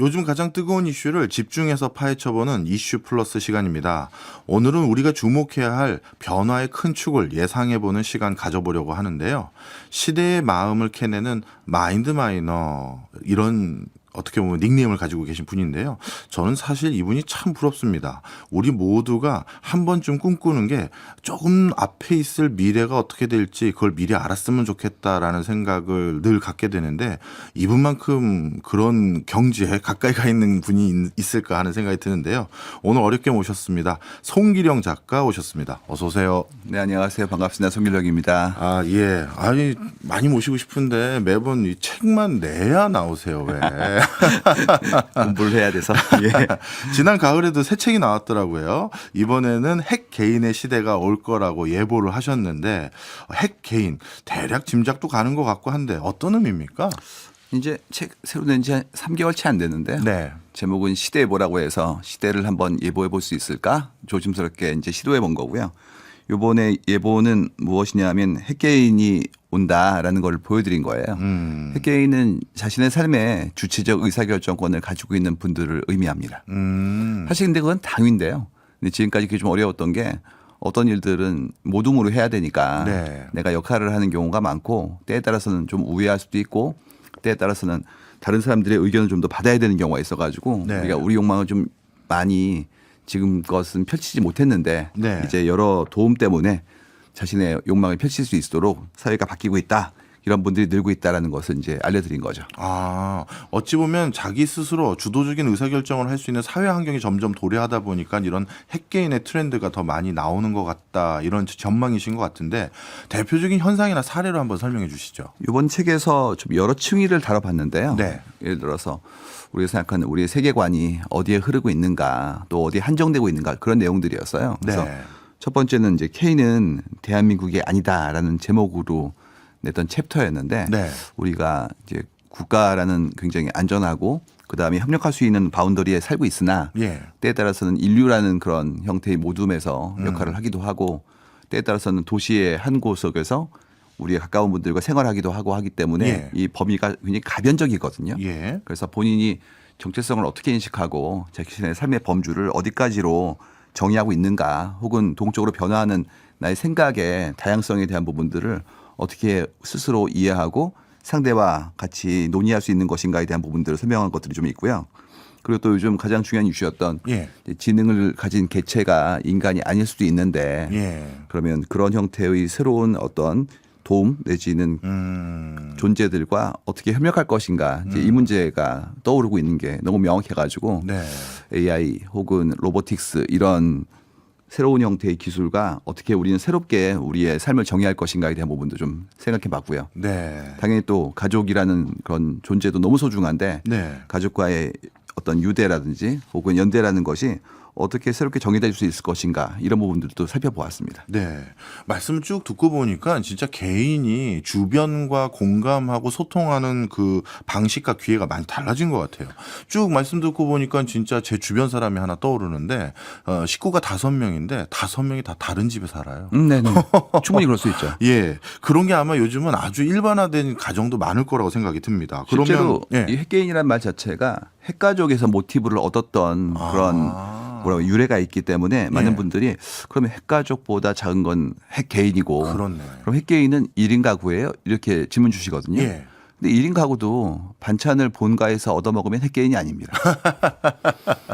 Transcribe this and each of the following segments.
요즘 가장 뜨거운 이슈를 집중해서 파헤쳐보는 이슈 플러스 시간입니다. 오늘은 우리가 주목해야 할 변화의 큰 축을 예상해보는 시간 가져보려고 하는데요. 시대의 마음을 캐내는 마인드 마이너, 이런 어떻게 보면 닉네임을 가지고 계신 분인데요. 저는 사실 이분이 참 부럽습니다. 우리 모두가 한 번쯤 꿈꾸는 게 조금 앞에 있을 미래가 어떻게 될지 그걸 미리 알았으면 좋겠다라는 생각을 늘 갖게 되는데, 이분만큼 그런 경지에 가까이 가 있는 분이 있을까 하는 생각이 드는데요. 오늘 어렵게 모셨습니다. 송기령 작가 오셨습니다. 어서 오세요. 네, 안녕하세요. 반갑습니다. 송길령입니다. 아, 예. 아니, 많이 모시고 싶은데 매번 이 책만 내야 나오세요. 왜? 공부를 해야 돼서. 예. 지난 가을에도 새 책이 나왔더라고요. 이번에는 핵 개인의 시대가 올 거라고 예보를 하셨는데, 핵 개인 대략 짐작도 가는 것 같고 한데 어떤 의미입니까? 이제 책 새로 낸 지 3개월 채 안 됐는데요. 네. 제목은 시대에 뭐라고 해서 시대를 한번 예보해 볼 수 있을까? 조심스럽게 이제 시도해 본 거고요. 요번에 예보는 무엇이냐면 핵개인이 온다라는 걸 보여드린 거예요. 핵개인은 자신의 삶의 주체적 의사결정권을 가지고 있는 분들을 의미합니다. 사실 근데 그건 당위인데요. 근데 지금까지 그게 좀 어려웠던 게 어떤 일들은 모둠으로 해야 되니까 네. 내가 역할을 하는 경우가 많고 때에 따라서는 좀 우회할 수도 있고 때에 따라서는 다른 사람들의 의견을 좀 더 받아야 되는 경우가 있어가지고 네. 우리가 우리 욕망을 좀 많이 지금 것은 펼치지 못했는데 네. 이제 여러 도움 때문에 자신의 욕망을 펼칠 수 있도록 사회가 바뀌고 있다. 이런 분들이 늘고 있다라는 것을 이제 알려드린 거죠. 아, 어찌 보면 자기 스스로 주도적인 의사결정을 할 수 있는 사회 환경이 점점 도래하다 보니까 이런 핵개인의 트렌드가 더 많이 나오는 것 같다, 이런 전망이신 것 같은데, 대표적인 현상이나 사례로 한번 설명해 주시죠. 이번 책에서 좀 여러 층위를 다뤄봤는데요. 네. 예를 들어서 우리가 생각하는 우리의 세계관이 어디에 흐르고 있는가, 또 어디에 한정되고 있는가, 그런 내용들이었어요. 그래서 네. 첫 번째는 이제 K는 대한민국이 아니다라는 제목으로 냈던 챕터였는데 네. 우리가 이제 국가라는 굉장히 안전하고 그다음에 협력할 수 있는 바운더리에 살고 있으나 예. 때에 따라서는 인류라는 그런 형태의 모둠에서 역할을 하기도 하고 때에 따라서는 도시의 한 구석에서 우리의 가까운 분들과 생활하기도 하고 하기 때문에 예. 이 범위가 굉장히 가변적이거든요. 예. 그래서 본인이 정체성을 어떻게 인식하고 자신의 삶의 범주를 어디까지로 정의하고 있는가, 혹은 동적으로 변화하는 나의 생각의 다양성에 대한 부분들을 어떻게 스스로 이해하고 상대와 같이 논의할 수 있는 것인가에 대한 부분들을 설명한 것들이 좀 있고요. 그리고 또 요즘 가장 중요한 이슈였던 예. 지능을 가진 개체가 인간이 아닐 수도 있는데 예. 그러면 그런 형태의 새로운 어떤 도움 내지는 존재들과 어떻게 협력할 것인가, 이제 이 문제가 떠오르고 있는 게 너무 명확해가지고 네. AI 혹은 로보틱스 이런 새로운 형태의 기술과 어떻게 우리는 새롭게 우리의 삶을 정의할 것인가에 대한 부분도 좀 생각해 봤고요. 네. 당연히 또 가족이라는 그런 존재도 너무 소중한데 네. 가족과의 어떤 유대라든지 혹은 연대라는 것이 어떻게 새롭게 정의될 수 있을 것인가, 이런 부분들도 살펴보았습니다. 네. 말씀 쭉 듣고 보니까 진짜 개인이 주변과 공감하고 소통하는 그 방식과 기회가 많이 달라진 것 같아요. 쭉 말씀 듣고 보니까 진짜 제 주변 사람이 하나 떠오르는데, 식구가 5명인데 5명이 다 다른 집에 살아요. 네네. 충분히 그럴 수 있죠. 예. 그런 게 아마 요즘은 아주 일반화된 가정도 많을 거라고 생각이 듭니다. 실제로 그러면 이 핵개인이라는 말 자체가 핵가족에서 모티브를 얻었던 그런 뭐라고 유래가 있기 때문에 많은 예. 분들이 그러면 핵가족보다 작은 건 핵개인이고 그렇네. 그럼 핵개인은 1인 가구예요? 이렇게 질문 주시거든요. 예. 근데 1인 가구도 반찬을 본가에서 얻어먹으면 핵개인이 아닙니다.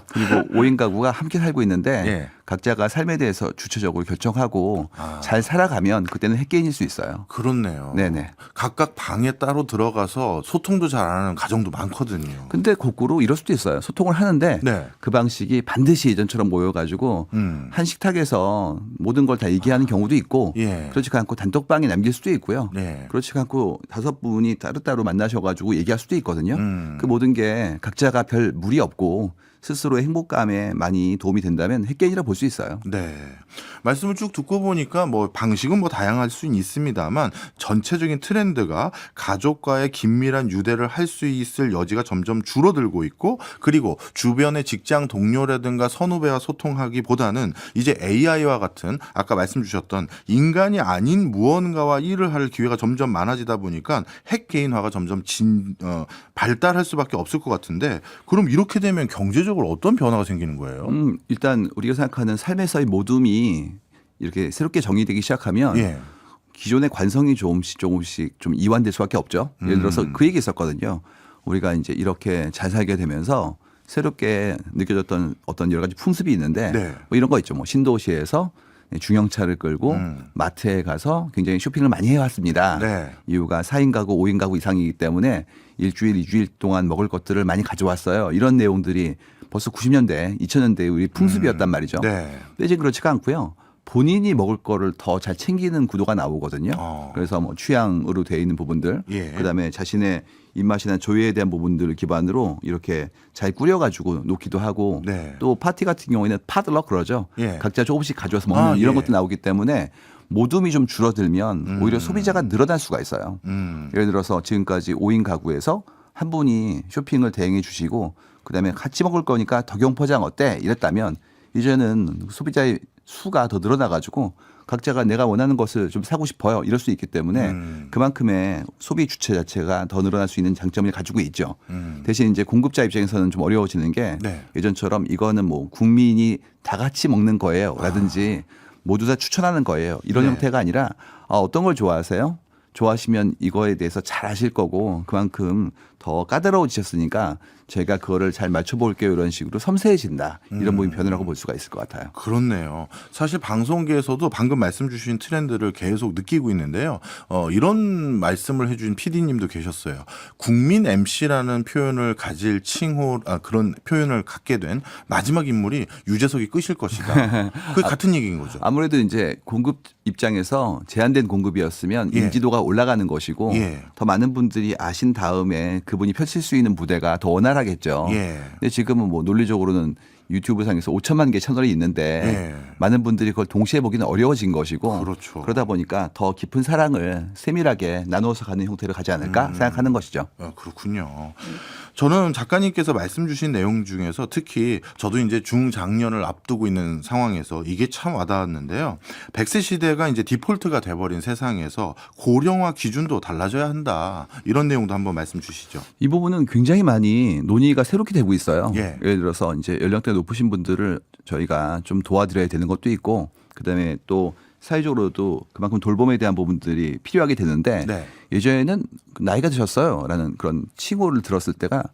그리고 5인 가구가 함께 살고 있는데 예. 각자가 삶에 대해서 주체적으로 결정하고 잘 살아가면 그때는 핵개인일 수 있어요. 그렇네요. 네네. 각각 방에 따로 들어가서 소통도 잘 안 하는 가정도 많거든요. 근데 거꾸로 이럴 수도 있어요. 소통을 하는데 네. 그 방식이 반드시 예전처럼 모여가지고 한 식탁에서 모든 걸 다 얘기하는 경우도 있고 예. 그렇지 않고 단톡방에 남길 수도 있고요. 네. 그렇지 않고 5분이 따로따로 만나셔가지고 얘기할 수도 있거든요. 그 모든 게 각자가 별 무리 없고 스스로의 행복감에 많이 도움이 된다면 핵개인이라 볼 수 있어요. 네. 말씀을 쭉 듣고 보니까 뭐 방식은 뭐 다양할 수는 있습니다만 전체적인 트렌드가 가족과의 긴밀한 유대를 할 수 있을 여지가 점점 줄어들고 있고, 그리고 주변의 직장 동료라든가 선후배와 소통하기보다는 이제 AI와 같은 아까 말씀 주셨던 인간이 아닌 무언가와 일을 할 기회가 점점 많아지다 보니까 핵 개인화가 점점 발달할 수밖에 없을 것 같은데, 그럼 이렇게 되면 경제적으로 어떤 변화가 생기는 거예요? 일단 우리가 생각하는 삶에서의 모둠이 이렇게 새롭게 정의되기 시작하면 예. 기존의 관성이 조금씩 좀 이완될 수밖에 없죠. 예를 들어서 그 얘기 있었거든요. 우리가 이제 이렇게 잘 살게 되면서 새롭게 느껴졌던 어떤 여러 가지 풍습이 있는데 네. 뭐 이런 거 있죠. 뭐 신도시에서 중형차를 끌고 마트에 가서 굉장히 쇼핑을 많이 해왔습니다. 네. 이유가 4인 가구, 5인 가구 이상이기 때문에 일주일, 2주일 동안 먹을 것들을 많이 가져왔어요. 이런 내용들이 벌써 90년대, 2000년대 우리 풍습이었단 말이죠. 네. 근데 이제 그렇지가 않고요. 본인이 먹을 거를 더 잘 챙기는 구도가 나오거든요. 그래서 뭐 취향으로 되어 있는 부분들, 예. 그다음에 자신의 입맛이나 조예에 대한 부분들을 기반으로 이렇게 잘 꾸려가지고 놓기도 하고, 네. 또 파티 같은 경우에는 파들럭 그러죠. 예. 각자 조금씩 가져와서 먹는 이런 예. 것도 나오기 때문에 모둠이 좀 줄어들면 오히려 소비자가 늘어날 수가 있어요. 예를 들어서 지금까지 5인 가구에서 한 분이 쇼핑을 대행해 주시고 그다음에 같이 먹을 거니까 덕용 포장 어때? 이랬다면 이제는 소비자의 수가 더 늘어나가지고 각자가 내가 원하는 것을 좀 사고 싶어요. 이럴 수 있기 때문에 그만큼의 소비 주체 자체가 더 늘어날 수 있는 장점을 가지고 있죠. 대신 이제 공급자 입장에서는 좀 어려워지는 게 네. 예전처럼 이거는 뭐 국민이 다 같이 먹는 거예요. 라든지 모두 다 추천하는 거예요. 이런 네. 형태가 아니라 어떤 걸 좋아하세요? 좋아하시면 이거에 대해서 잘 아실 거고 그만큼 더 까다로워지셨으니까 제가 그거를 잘 맞춰볼게요. 이런 식으로 섬세해진다. 이런 부분이 변화라고 볼 수가 있을 것 같아요. 그렇네요. 사실 방송계에서도 방금 말씀 주신 트렌드를 계속 느끼고 있는데요. 이런 말씀을 해주신 PD님도 계셨어요. 국민 MC라는 표현을 가질 그런 표현을 갖게 된 마지막 인물이 유재석이 끝일 것이다. 그 같은 얘기인 거죠. 아무래도 이제 공급 입장에서 제한된 공급이었으면 예. 인지도가 올라가는 것이고 예. 더 많은 분들이 아신 다음에 그분이 펼칠 수 있는 무대가 더 원활하겠죠. 예. 근데 지금은 뭐 논리적으로는 유튜브 상에서 5천만 개 채널이 있는데 예. 많은 분들이 그걸 동시에 보기는 어려워진 것이고 그렇죠. 그러다 보니까 더 깊은 사랑을 세밀하게 나누어서 가는 형태를 가지 않을까 생각하는 것이죠. 그렇군요. 저는 작가님께서 말씀 주신 내용 중에서 특히 저도 이제 중장년을 앞두고 있는 상황에서 이게 참 와닿았는데요. 100세 시대가 이제 디폴트가 돼버린 세상에서 고령화 기준도 달라져야 한다. 이런 내용도 한번 말씀 주시죠. 이 부분은 굉장히 많이 논의가 새롭게 되고 있어요. 예. 예를 들어서 이제 연령대 높으신 분들을 저희가 좀 도와드려야 되는 것도 있고 그다음에 또 사회적으로도 그만큼 돌봄에 대한 부분들이 필요하게 되는데 네. 예전에는 나이가 드셨어요라는 그런 칭호를 들었을 때가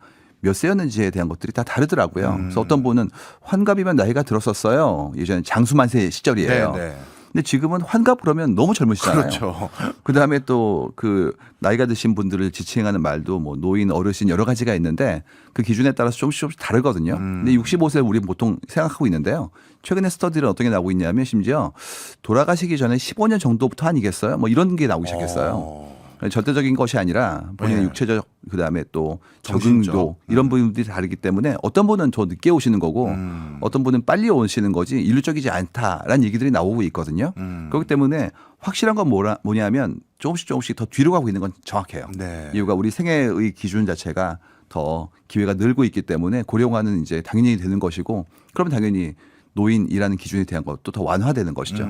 몇 세였는지에 대한 것들이 다 다르더라고요. 그래서 어떤 분은 환갑이면 나이가 들었었어요. 예전에 장수만세 시절이에요. 네, 네. 근데 지금은 환갑 그러면 너무 젊으시잖아요. 그렇죠. 그다음에 또 그 나이가 드신 분들을 지칭하는 말도 뭐 노인, 어르신 여러 가지가 있는데 그 기준에 따라서 조금씩 다르거든요. 근데 65세 우리 보통 생각하고 있는데요. 최근에 스터디는 어떤 게 나오고 있냐면 심지어 돌아가시기 전에 15년 정도부터 아니겠어요? 뭐 이런 게 나오기 시작했어요. 절대적인 것이 아니라 본인의 네. 육체적 그다음에 또 정신적. 적응도 이런 부분들이 다르기 때문에 어떤 분은 더 늦게 오시는 거고 어떤 분은 빨리 오시는 거지 일률적이지 않다라는 얘기들이 나오고 있거든요. 그렇기 때문에 확실한 건 뭐냐면 조금씩 더 뒤로 가고 있는 건 정확해요. 네. 이유가 우리 생애의 기준 자체가 더 기회가 늘고 있기 때문에 고령화는 이제 당연히 되는 것이고 그러면 당연히 노인이라는 기준에 대한 것도 더 완화되는 것이죠.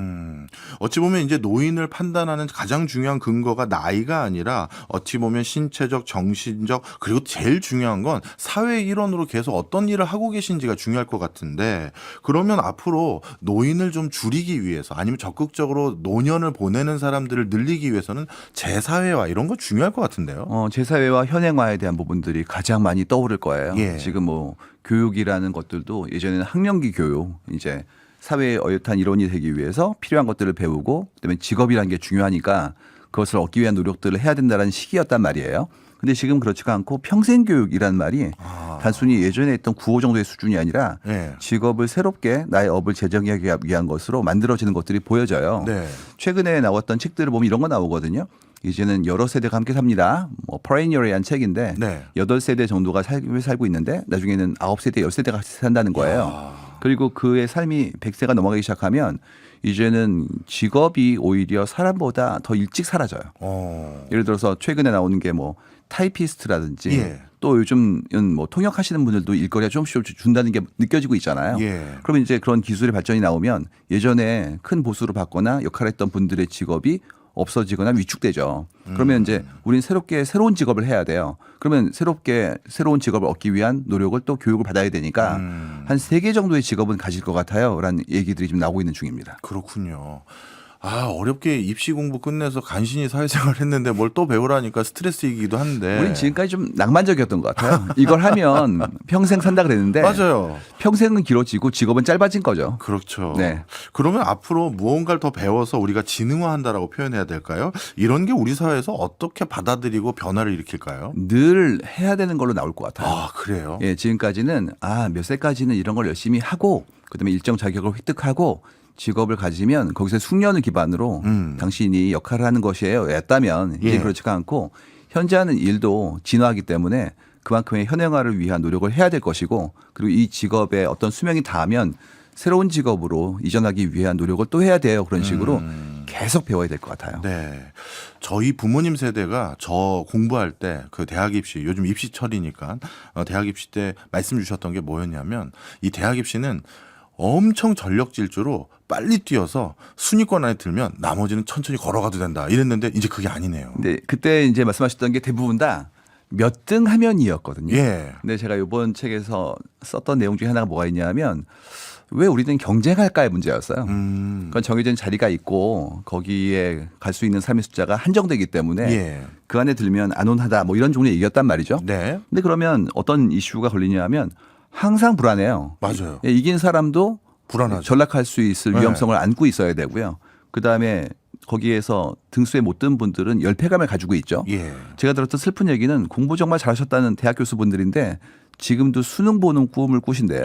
어찌 보면 이제 노인을 판단하는 가장 중요한 근거가 나이가 아니라 어찌 보면 신체적, 정신적, 그리고 제일 중요한 건 사회 일원으로 계속 어떤 일을 하고 계신지가 중요할 것 같은데, 그러면 앞으로 노인을 좀 줄이기 위해서 아니면 적극적으로 노년을 보내는 사람들을 늘리기 위해서는 재사회화 이런 거 중요할 것 같은데요. 재사회와 현행화에 대한 부분들이 가장 많이 떠오를 거예요. 예. 지금 뭐 교육이라는 것들도 예전에는 학령기 교육, 이제 사회의 어엿한 일원이 되기 위해서 필요한 것들을 배우고 그다음에 직업이라는 게 중요하니까 그것을 얻기 위한 노력들을 해야 된다는 시기였단 말이에요. 근데 지금 그렇지가 않고 평생교육이라는 말이 단순히 예전에 있던 구호 정도의 수준이 아니라 네. 직업을 새롭게 나의 업을 재정하기 위한 것으로 만들어지는 것들이 보여져요. 네. 최근에 나왔던 책들을 보면 이런 거 나오거든요. 이제는 여러 세대가 함께 삽니다. 뭐 퍼레이니어라는 책인데 네. 8세대 정도가 살고 있는데 나중에는 9세대, 10세대가 같이 산다는 거예요. 그리고 그의 삶이 100세가 넘어가기 시작하면 이제는 직업이 오히려 사람보다 더 일찍 사라져요. 예를 들어서 최근에 나오는 게 뭐 타이피스트라든지 예. 또 요즘은 뭐 통역하시는 분들도 일거리가 조금씩 준다는 게 느껴지고 있잖아요. 예. 그러면 이제 그런 기술의 발전이 나오면 예전에 큰 보수를 받거나 역할을 했던 분들의 직업이 없어지거나 위축되죠. 그러면 이제 우리는 새롭게 새로운 직업을 해야 돼요. 그러면 새로운 직업을 얻기 위한 노력을 또 교육을 받아야 되니까 한 3개 정도의 직업은 가질 것 같아요. 라는 얘기들이 지금 나오고 있는 중입니다. 그렇군요. 어렵게 입시 공부 끝내서 간신히 사회생활 했는데 뭘 또 배우라니까 스트레스이기도 한데. 우린 지금까지 좀 낭만적이었던 것 같아요. 이걸 하면 평생 산다 그랬는데 맞아요. 평생은 길어지고 직업은 짧아진 거죠. 그렇죠. 네. 그러면 앞으로 무언가를 더 배워서 우리가 지능화한다라고 표현해야 될까요? 이런 게 우리 사회에서 어떻게 받아들이고 변화를 일으킬까요? 늘 해야 되는 걸로 나올 것 같아요. 그래요? 예, 지금까지는 몇 세까지는 이런 걸 열심히 하고 그다음에 일정 자격을 획득하고 직업을 가지면 거기서 숙련을 기반으로 당신이 역할을 하는 것이에요. 였다면 이제 예. 그렇지가 않고 현재 하는 일도 진화하기 때문에 그만큼의 현행화를 위한 노력을 해야 될 것이고 그리고 이 직업에 어떤 수명이 닿으면 새로운 직업으로 이전하기 위한 노력을 또 해야 돼요. 그런 식으로 계속 배워야 될 것 같아요. 네. 저희 부모님 세대가 저 공부할 때 그 대학 입시, 요즘 입시철이니까 대학 입시 때 말씀 주셨던 게 뭐였냐면 이 대학 입시는 엄청 전력 질주로 빨리 뛰어서 순위권 안에 들면 나머지는 천천히 걸어가도 된다 이랬는데 이제 그게 아니네요. 근데 그때 이제 말씀하셨던 게 대부분 다 몇 등 하면이었거든요. 예. 근데 제가 이번 책에서 썼던 내용 중에 하나가 뭐가 있냐면 왜 우리는 경쟁할까의 문제였어요. 그건 정해진 자리가 있고 거기에 갈 수 있는 삶의 숫자가 한정되기 때문에 예. 그 안에 들면 안온하다 뭐 이런 종류의 얘기였단 말이죠. 네. 근데 그러면 어떤 이슈가 걸리냐 하면 항상 불안해요. 맞아요. 예, 이긴 사람도 불안하죠. 전락할 수 있을 네. 위험성을 안고 있어야 되고요. 그다음에 거기에서 등수에 못 든 분들은 열패감을 가지고 있죠. 예. 제가 들었던 슬픈 얘기는 공부 정말 잘하셨다는 대학 교수분들인데 지금도 수능 보는 꿈을 꾸신대요.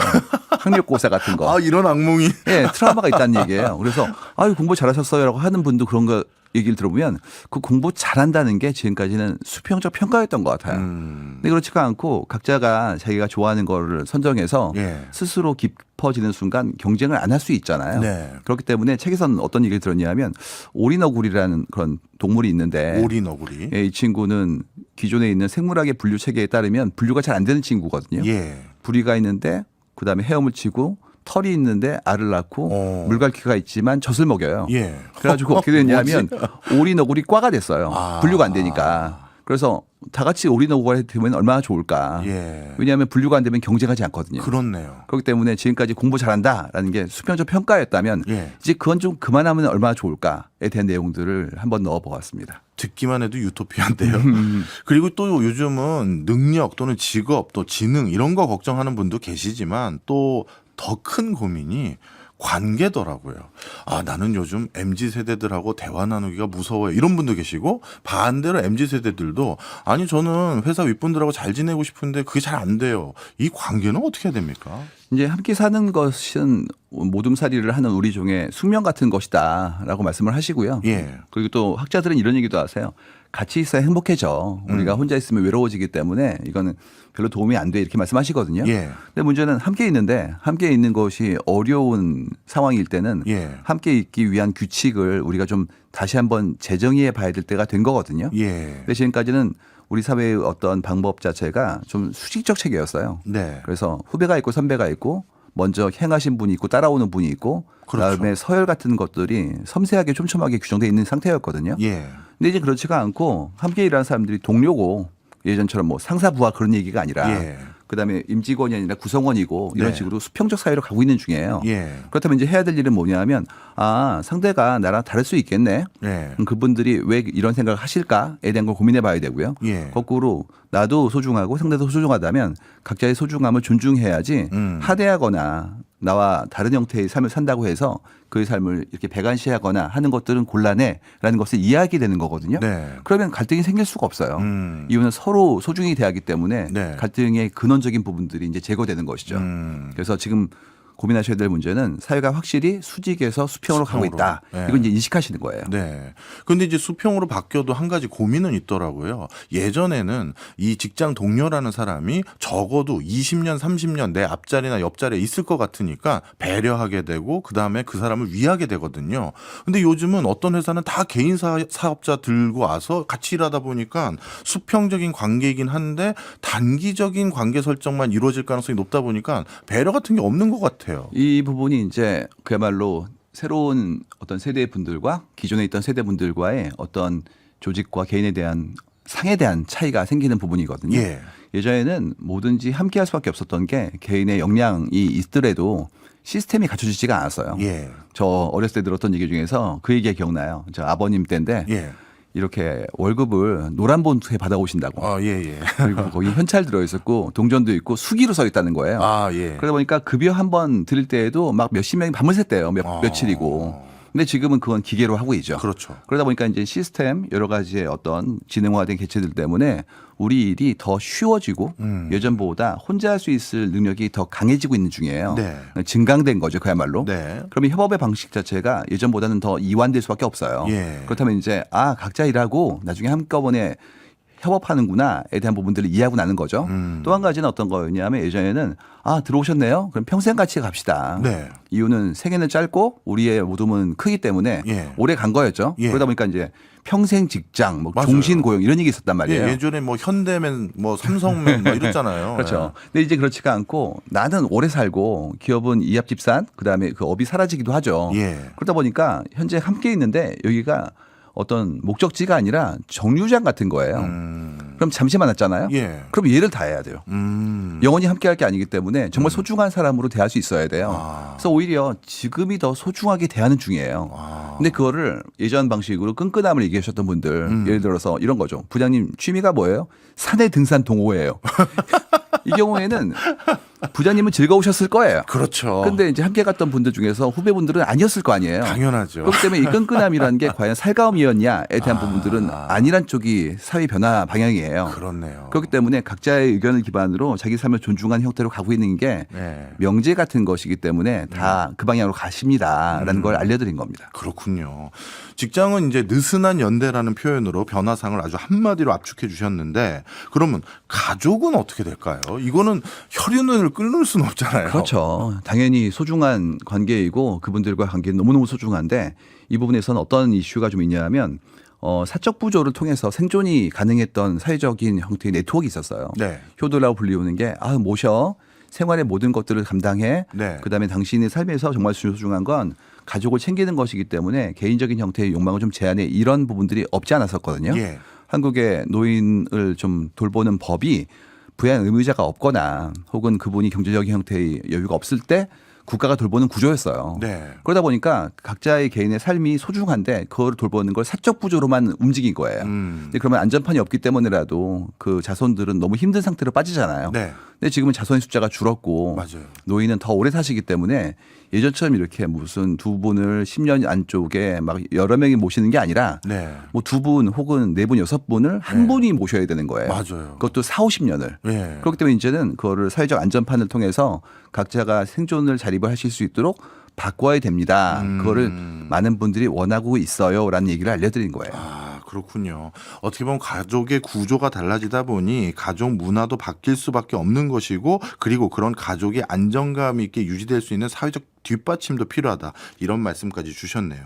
학력고사 같은 거. 이런 악몽이. 예, 트라우마가 있다는 얘기예요. 그래서 공부 잘하셨어요라고 하는 분도 그런 거 얘기를 들어보면 그 공부 잘한다는 게 지금까지는 수평적 평가였던 것 같아요. 근데 그렇지가 않고 각자가 자기가 좋아하는 거를 선정해서 예. 스스로 깊어지는 순간 경쟁을 안 할 수 있잖아요. 네. 그렇기 때문에 책에서는 어떤 얘기를 들었냐면 오리너구리라는 그런 동물이 있는데 오리너구리. 예, 이 친구는 기존에 있는 생물학의 분류 체계에 따르면 분류가 잘 안 되는 친구거든요. 예. 부리가 있는데 그다음에 헤엄을 치고 털이 있는데 알을 낳고 물갈퀴가 있지만 젖을 먹여요. 예. 그래가지고 어떻게 됐냐면 오리너구리 과가 됐어요. 분류가 안 되니까. 그래서 다 같이 오리너구리가 되면 얼마나 좋을까. 예. 왜냐하면 분류가 안 되면 경쟁하지 않거든요. 그렇네요. 그렇기 때문에 지금까지 공부 잘한다라는 게 수평적 평가였다면 예. 이제 그건 좀 그만하면 얼마나 좋을까에 대한 내용들을 한번 넣어보았습니다. 듣기만 해도 유토피아인데요. 그리고 또 요즘은 능력 또는 직업 또 지능 이런 거 걱정하는 분도 계시지만 또 더 큰 고민이 관계더라고요. 나는 요즘 MZ 세대들하고 대화 나누기가 무서워요. 이런 분도 계시고 반대로 MZ 세대들도 아니 저는 회사 윗분들하고 잘 지내고 싶은데 그게 잘 안 돼요. 이 관계는 어떻게 해야 됩니까? 이제 함께 사는 것은 모둠살이를 하는 우리 종의 숙명 같은 것이다라고 말씀을 하시고요. 예. 그리고 또 학자들은 이런 얘기도 하세요. 같이 있어야 행복해져. 우리가 혼자 있으면 외로워지기 때문에 이거는 별로 도움이 안 돼 이렇게 말씀하시거든요. 예. 근데 문제는 함께 있는데 함께 있는 것이 어려운 상황일 때는 예. 함께 있기 위한 규칙을 우리가 좀 다시 한번 재정의해 봐야 될 때가 된 거거든요. 예. 근데 지금까지는 우리 사회의 어떤 방법 자체가 좀 수직적 체계였어요. 네. 그래서 후배가 있고 선배가 있고 먼저 행하신 분이 있고 따라오는 분이 있고 그렇죠. 그다음에 서열 같은 것들이 섬세하게 촘촘하게 규정되어 있는 상태였거든요. 예. 근데 이제 그렇지가 않고 함께 일하는 사람들이 동료고 예전처럼 뭐 상사 부하 그런 얘기가 아니라 예. 그다음에 임직원이 아니라 구성원이고 이런 네. 식으로 수평적 사회로 가고 있는 중이에요. 예. 그렇다면 이제 해야 될 일은 뭐냐면 상대가 나랑 다를 수 있겠네. 예. 그럼 그분들이 왜 이런 생각을 하실까에 대한 걸 고민해 봐야 되고요. 예. 거꾸로 나도 소중하고 상대도 소중하다면 각자의 소중함을 존중해야지 하대하거나 나와 다른 형태의 삶을 산다고 해서 그의 삶을 이렇게 배관시하거나 하는 것들은 곤란해라는 것을 이해하게 되는 거거든요. 네. 그러면 갈등이 생길 수가 없어요. 이유는 서로 소중히 대하기 때문에 네. 갈등의 근원적인 부분들이 이제 제거되는 것이죠. 그래서 지금 고민하셔야 될 문제는 사회가 확실히 수직에서 수평으로 가고 수평으로. 있다. 네. 이건 이제 인식하시는 거예요. 네. 근데 이제 수평으로 바뀌어도 한 가지 고민은 있더라고요. 예전에는 이 직장 동료라는 사람이 적어도 20년, 30년 내 앞자리나 옆자리에 있을 것 같으니까 배려하게 되고 그다음에 그 사람을 위하게 되거든요. 근데 요즘은 어떤 회사는 다 개인 사업자 들고 와서 같이 일하다 보니까 수평적인 관계이긴 한데 단기적인 관계 설정만 이루어질 가능성이 높다 보니까 배려 같은 게 없는 것 같아요. 이 부분이 이제 그야말로 새로운 어떤 세대 분들과 기존에 있던 세대 분들과의 어떤 조직과 개인에 대한 상에 대한 차이가 생기는 부분이거든요. 예. 예전에는 뭐든지 함께 할 수밖에 없었던 게 개인의 역량이 있더라도 시스템이 갖춰지지가 않았어요. 예. 저 어렸을 때 들었던 얘기 중에서 그 얘기가 기억나요. 저 아버님 때인데 예. 이렇게 월급을 노란 봉투에 받아오신다고. 아, 예, 예. 그리고 거기 현찰 들어있었고 동전도 있고 수기로 써 있다는 거예요. 아, 예. 그러다 보니까 급여 한 번 드릴 때에도 막 몇십 명이 밤을 샜대요. 며칠이고. 근데 지금은 그건 기계로 하고 있죠. 그렇죠. 그러다 보니까 이제 시스템 여러 가지의 어떤 지능화된 개체들 때문에 우리 일이 더 쉬워지고 예전보다 혼자 할 수 있을 능력이 더 강해지고 있는 중이에요. 네. 증강된 거죠, 그야말로. 네. 그러면 협업의 방식 자체가 예전보다는 더 이완될 수밖에 없어요. 예. 그렇다면 이제 각자 일하고 나중에 한꺼번에 협업하는구나에 대한 부분들을 이해하고 나는 거죠. 또 한 가지는 어떤 거였냐면 예전에는 들어오셨네요. 그럼 평생 같이 갑시다. 네. 이유는 생애는 짧고 우리의 모둠은 크기 때문에 예. 오래 간 거였죠. 예. 그러다 보니까 이제 평생 직장, 뭐 맞아요. 종신 고용 이런 얘기 있었단 말이에요. 예, 예전에 뭐 현대맨, 뭐 삼성맨 뭐 이랬잖아요. 그렇죠. 근데 이제 그렇지가 않고 나는 오래 살고 기업은 이합집산 그다음에 그 업이 사라지기도 하죠. 예. 그러다 보니까 현재 함께 있는데 여기가 어떤 목적지가 아니라 정류장 같은 거예요. 그럼 잠시 만났잖아요. 예. 그럼 이해를 다 해야 돼요. 영원히 함께 할 게 아니기 때문에 정말 소중한 사람으로 대할 수 있어야 돼요. 그래서 오히려 지금이 더 소중하게 대하는 중이에요. 근데 그거를 예전 방식으로 끈끈함을 얘기하셨던 분들 예를 들어서 이런 거죠. 부장님 취미가 뭐예요? 산에 등산 동호회예요. 이 경우에는 부장님은 즐거우셨을 거예요. 그렇죠. 근데 이제 함께 갔던 분들 중에서 후배분들은 아니었을 거 아니에요. 당연하죠. 그렇기 때문에 이 끈끈함이라는 게 과연 살가움이었냐에 대한 부분들은 아니란 쪽이 사회 변화 방향이에요. 그렇네요. 그렇기 때문에 각자의 의견을 기반으로 자기 삶을 존중하는 형태로 가고 있는 게 네. 명제 같은 것이기 때문에 다 그 방향으로 가십니다라는 걸 알려드린 겁니다. 그렇군요. 직장은 이제 느슨한 연대라는 표현으로 변화상을 아주 한마디로 압축해 주셨는데 그러면 가족은 어떻게 될까요? 이거는 혈연을 끊을 수는 없잖아요. 그렇죠. 당연히 소중한 관계이고 그분들과 관계는 너무너무 소중한데 이 부분에서는 어떤 이슈가 좀 있냐면 사적 부조를 통해서 생존이 가능했던 사회적인 형태의 네트워크가 있었어요. 네. 효도라고 불리우는 게 모셔 생활의 모든 것들을 감당해. 네. 그다음에 당신의 삶에서 정말 소중한 건 가족을 챙기는 것이기 때문에 개인적인 형태의 욕망을 좀 제한해 이런 부분들이 없지 않았었거든요. 예. 한국의 노인을 좀 돌보는 법이 부양 의무자가 없거나 혹은 그분이 경제적인 형태의 여유가 없을 때 국가가 돌보는 구조였어요. 네. 그러다 보니까 각자의 개인의 삶이 소중한데 그걸 돌보는 걸 사적 부조로만 움직인 거예요. 근데 그러면 안전판이 없기 때문이라도 그 자손들은 너무 힘든 상태로 빠지잖아요. 네. 근데 지금은 자손의 숫자가 줄었고 맞아요. 노인은 더 오래 사시기 때문에 예전처럼 이렇게 무슨 두 분을 10년 안쪽에 막 여러 명이 모시는 게 아니라 네. 뭐 두 분 혹은 네 분, 여섯 분을 한 분이 모셔야 되는 거예요. 맞아요. 그것도 4, 50년을. 예. 그렇기 때문에 이제는 그거를 사회적 안전판을 통해서 각자가 생존을 자립을 하실 수 있도록 바꿔야 됩니다. 그거를 많은 분들이 원하고 있어요라는 얘기를 알려드린 거예요. 그렇군요. 어떻게 보면 가족의 구조가 달라지다 보니 가족 문화도 바뀔 수밖에 없는 것이고 그리고 그런 가족의 안정감 있게 유지될 수 있는 사회적 뒷받침도 필요하다. 이런 말씀까지 주셨네요.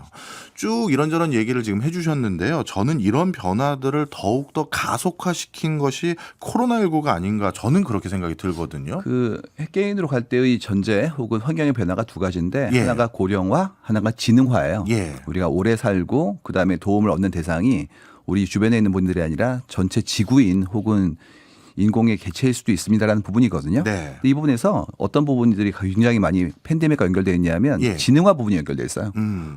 쭉 이런저런 얘기를 지금 해주셨는데요. 저는 이런 변화들을 더욱더 가속화시킨 것이 코로나19가 아닌가 저는 그렇게 생각이 들거든요. 그 핵개인으로 갈 때의 전제 혹은 환경의 변화가 두 가지인데 예. 하나가 고령화, 하나가 지능화예요. 예. 우리가 오래 살고 그다음에 도움을 얻는 대상이 우리 주변에 있는 분들이 아니라 전체 지구인 혹은 인공의 개체일 수도 있습니다라는 부분이거든요. 네. 이 부분에서 어떤 부분들이 굉장히 많이 팬데믹과 연결되어 있냐면 예. 지능화 부분이 연결되어 있어요.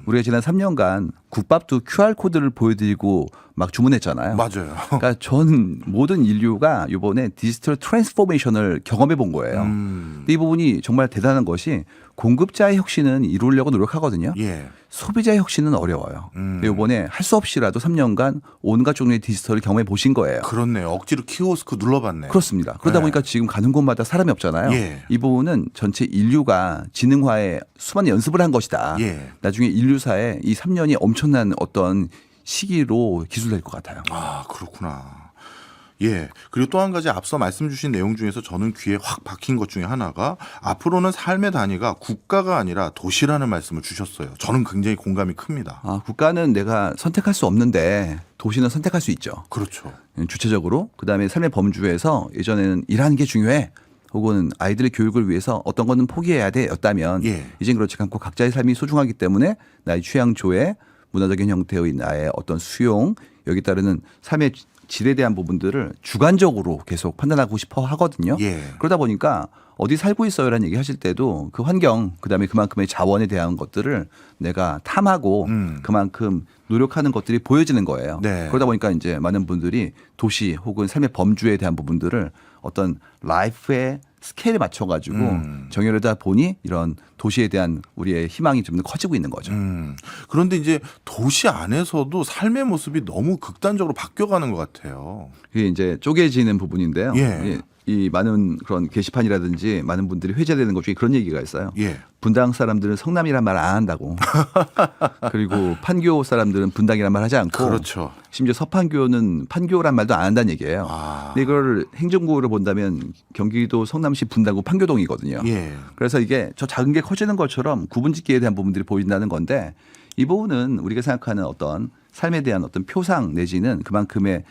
우리가 지난 3년간 국밥도 QR코드를 보여드리고 막 주문했잖아요. 맞아요. 그러니까 전 모든 인류가 이번에 디지털 트랜스포메이션을 경험해 본 거예요. 근데 이 부분이 정말 대단한 것이 공급자의 혁신은 이루려고 노력하거든요. 예. 소비자의 혁신은 어려워요. 이번에 할 수 없이라도 3년간 온갖 종류의 디지털을 경험해 보신 거예요. 그렇네요. 억지로 키오스크 눌러봤네. 그렇습니다. 그러다 네. 보니까 지금 가는 곳마다 사람이 없잖아요. 예. 이 부분은 전체 인류가 지능화에 수많은 연습을 한 것이다. 예. 나중에 인류사에 이 3년이 엄청난 어떤 시기로 기술될 것 같아요. 아, 그렇구나. 예. 그리고 또 한 가지 앞서 말씀 주신 내용 중에서 저는 귀에 확 박힌 것 중에 하나가 앞으로는 삶의 단위가 국가가 아니라 도시라는 말씀을 주셨어요. 저는 굉장히 공감이 큽니다. 국가는 내가 선택할 수 없는데 도시는 선택할 수 있죠. 그렇죠. 주체적으로. 그다음에 삶의 범주에서 예전에는 일하는 게 중요해. 혹은 아이들의 교육을 위해서 어떤 거는 포기해야 되였다면 예. 이젠 그렇지 않고 각자의 삶이 소중하기 때문에 나의 취향 조회, 문화적인 형태의 나의 어떤 수용, 여기 따르는 삶의 질에 대한 부분들을 주관적으로 계속 판단하고 싶어 하거든요. 예. 그러다 보니까 어디 살고 있어요라는 얘기 하실 때도 그 환경, 그다음에 그만큼의 자원에 대한 것들을 내가 탐하고 그만큼 노력하는 것들이 보여지는 거예요. 네. 그러다 보니까 이제 많은 분들이 도시 혹은 삶의 범주에 대한 부분들을 어떤 라이프의 스케일에 맞춰가지고 정의하다 보니 이런 도시에 대한 우리의 희망이 좀 더 커지고 있는 거죠. 그런데 이제 도시 안에서도 삶의 모습이 너무 극단적으로 바뀌어가는 것 같아요. 그게 이제 쪼개지는 부분인데요. 예. 이 많은 그런 게시판이라든지 많은 분들이 회자되는 것 중에 그런 얘기가 있어요. 예. 분당 사람들은 성남이란 말 안 한다고. 그리고 판교 사람들은 분당이란 말 하지 않고. 그렇죠. 심지어 서판교는 판교란 말도 안 한다는 얘기예요. 근데 이걸 행정구로 본다면 경기도 성남시 분당구 판교동이거든요. 예. 그래서 이게 저 작은 게 커지는 것처럼 구분짓기에 대한 부분들이 보인다는 건데 이 부분은 우리가 생각하는 어떤 삶에 대한 어떤 표상 내지는 그만큼의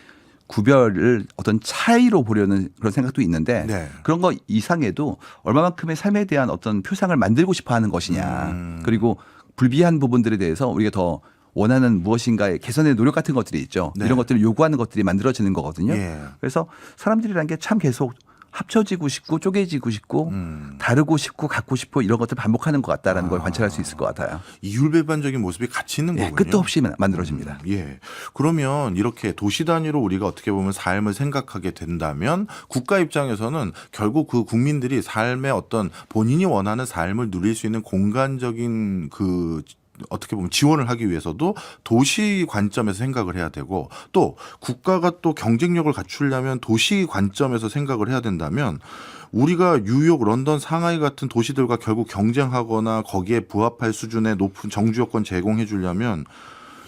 구별을 어떤 차이로 보려는 그런 생각도 있는데 네. 그런 거 이상에도 얼마만큼의 삶에 대한 어떤 표상을 만들고 싶어 하는 것이냐. 그리고 불비한 부분들에 대해서 우리가 더 원하는 무엇인가의 개선의 노력 같은 것들이 있죠. 네. 이런 것들을 요구하는 것들이 만들어지는 거거든요. 예. 그래서 사람들이란 게 참 계속 합쳐지고 싶고 쪼개지고 싶고 다르고 싶고 갖고 싶고 이런 것들 반복하는 것 같다라는 걸 관찰할 수 있을 것 같아요. 이율배반적인 모습이 같이 있는 거군요. 끝도 없이 만들어집니다. 예. 그러면 이렇게 도시 단위로 우리가 어떻게 보면 삶을 생각하게 된다면 국가 입장에서는 결국 그 국민들이 삶의 어떤 본인이 원하는 삶을 누릴 수 있는 공간적인 그 어떻게 보면 지원을 하기 위해서도 도시 관점에서 생각을 해야 되고 또 국가가 또 경쟁력을 갖추려면 도시 관점에서 생각을 해야 된다면 우리가 뉴욕, 런던, 상하이 같은 도시들과 결국 경쟁하거나 거기에 부합할 수준의 높은 정주 여건 제공해 주려면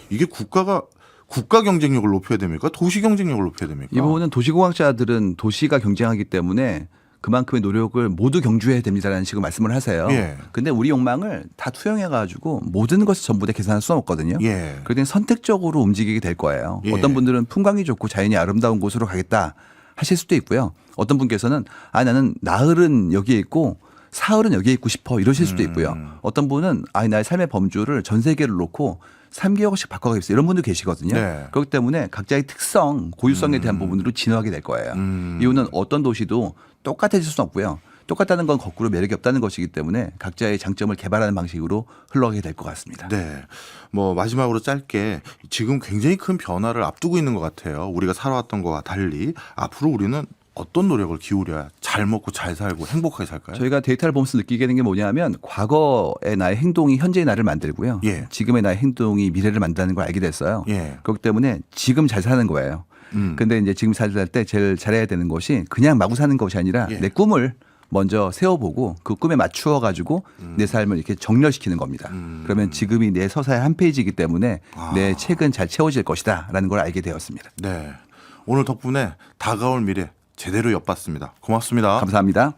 이게 국가 경쟁력을 높여야 됩니까? 도시 경쟁력을 높여야 됩니까? 이 부분은 도시공학자들은 도시가 경쟁하기 때문에 그만큼의 노력을 모두 경주해야 됩니다라는 식으로 말씀을 하세요. 예. 근데 우리 욕망을 다 투영해가지고 모든 것을 전부 다 계산할 수는 없거든요. 예. 그러니 선택적으로 움직이게 될 거예요. 예. 어떤 분들은 풍광이 좋고 자연이 아름다운 곳으로 가겠다 하실 수도 있고요. 어떤 분께서는 나는 나흘은 여기에 있고 사흘은 여기에 있고 싶어 이러실 수도 있고요. 어떤 분은 나의 삶의 범주를 전 세계를 놓고 3개월씩 바꿔가겠어요. 이런 분도 계시거든요. 네. 그렇기 때문에 각자의 특성, 고유성에 대한 부분으로 진화하게 될 거예요. 이유는 어떤 도시도 똑같아질 수는 없고요. 똑같다는 건 거꾸로 매력이 없다는 것이기 때문에 각자의 장점을 개발하는 방식으로 흘러가게 될 것 같습니다. 네. 뭐 마지막으로 짧게 지금 굉장히 큰 변화를 앞두고 있는 것 같아요. 우리가 살아왔던 것과 달리 앞으로 우리는 어떤 노력을 기울여야 잘 먹고 잘 살고 행복하게 살까요? 저희가 데이터를 보면서 느끼게 되는 게 뭐냐면 과거의 나의 행동이 현재의 나를 만들고요. 예. 지금의 나의 행동이 미래를 만든다는 걸 알게 됐어요. 예. 그렇기 때문에 지금 잘 사는 거예요. 근데 이제 지금 잘 살 때 제일 잘해야 되는 것이 그냥 마구 사는 것이 아니라 예. 내 꿈을 먼저 세워보고 그 꿈에 맞추어 가지고 내 삶을 이렇게 정렬시키는 겁니다. 그러면 지금이 내 서사의 한 페이지이기 때문에 내 책은 잘 채워질 것이다라는 걸 알게 되었습니다. 네. 오늘 덕분에 다가올 미래 제대로 엿봤습니다. 고맙습니다. 감사합니다.